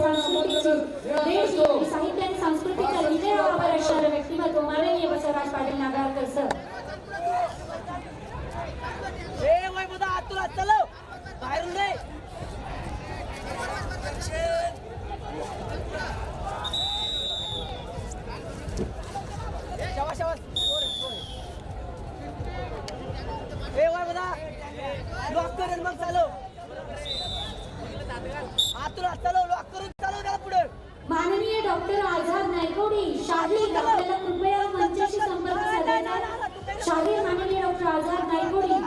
संस्कृतीची देश साहित्य आणि संस्कृतीचा हृदयावर असणारे व्यक्तिमत्व माननीय बसवराज पाटील नागारकर सर. बाहेरून दे. लॉक करेल मग चालव. आतून चालव, लॉक करून चालव त्याला पुढे. माननीय डॉक्टर आझाद नायकवडी शाहीर आपल्याला कृपया मंचाशी संपर्क साधायचा. शाहीर माननीय डॉक्टर आझाद नायकवडी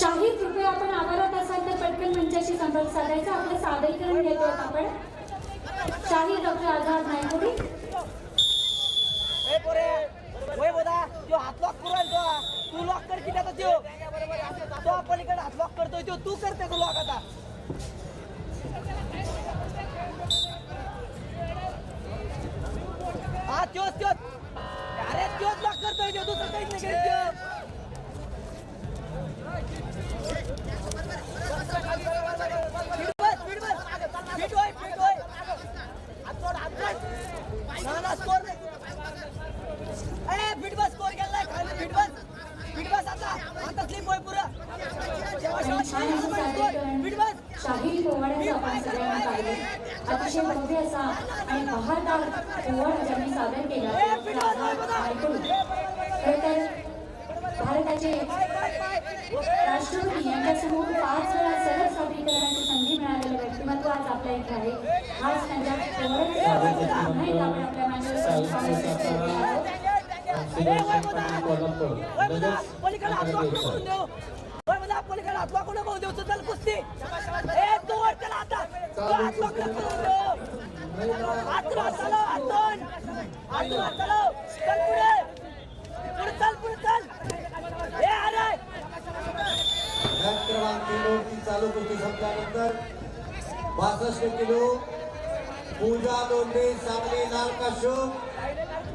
शाहीर कृपया आपण आवारात असाल तर पटकन मंचाशी संपर्क साधायचा. आपलं सादरीकरण घेतो आपण. शाहीर डॉक्टर आझाद नायकवडी. हात लॉक करून तू लॉक कर की त्याचा तो पलीकडे हात लॉक करतोय तू करते तो लॉक आता. हा त्योच अरे त्योच लॉक करतोय दुसरं काहीच नाही करीत. शाहीर पोवाड्याचं आपण सगळ्यांना पाहिले. अतिशय भव्य असा आणि बहारदार पोवाडा ज्यांनी सादर केला खरं तर भारताचे राष्ट्रपती यांच्यासमोर 5 वेळा सलग सादरीकरणाची संधी मिळालेलं व्यक्तिमत्व आज आपल्या इथे आहे. आज त्यांच्या पोवाड्याचं आपल्या मान्यवर हात लावू नको देऊ चल कुस्ती. तू वर चला आता. चालू कुस्ती संपल्यानंतर 62 किलो पूजा लोंढे सांगली लाल काशो,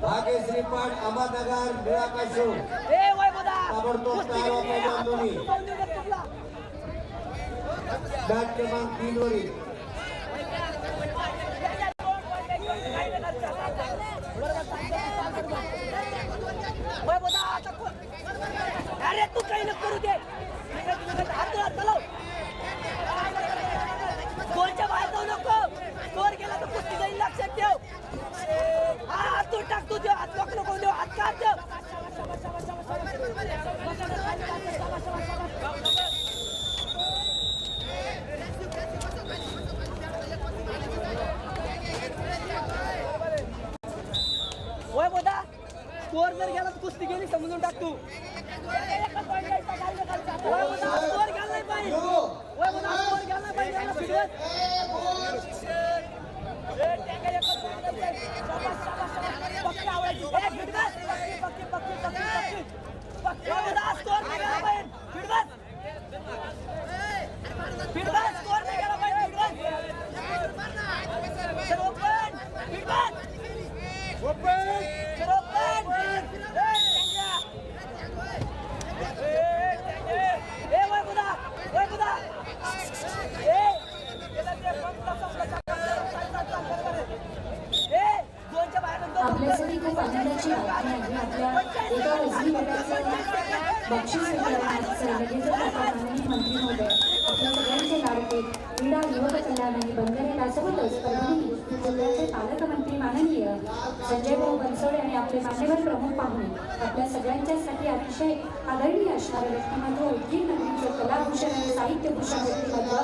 भाग्यश्री पाट अहमदनगर निळा काशो. ताबडतोब तयार व्हा दोन्ही. गट क्रमांक 3 वरील अरे तू काही नको करू दे. गोलच्या बाहेर जाऊ नको. गोल गेला तर कुस्ती जाईल लक्षात ठेव. हा तू टाक तू हात लॉक नको देऊ. हात काढ. होय बोदा स्कोर जर गेला तर कुस्ती गेली समजून टाक तू. स्कोर गेला नाही पाहिजे. होय बोदा स्कोर गेला नाही पाहिजे. आपल्यासाठी खूप आनंदाची बातमी आहे. आपल्या एका वजनी गटाचं बक्षीस माननीय मंत्री महोदय आपल्या सगळ्यांचे लाडके क्रीडा युवक कल्याण आणि बंदरे यासोबतच परभणी जिल्ह्याचे पालकमंत्री माननीय संजय भाऊ बनसोडे आणि आपले मान्यवर प्रमुख पाहुणे आपल्या सगळ्यांच्यासाठी अतिशय आदरणीय असणारे व्यक्तिमत्व उद्गीर नगरीचे कलाभूषण आणि साहित्यभूषण व्यक्तिमत्व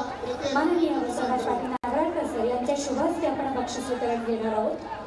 माननीय बसवराज पाटील नागारकर सर यांच्या शुभ हस्ते आपण बक्षीस वितरण घेणार आहोत.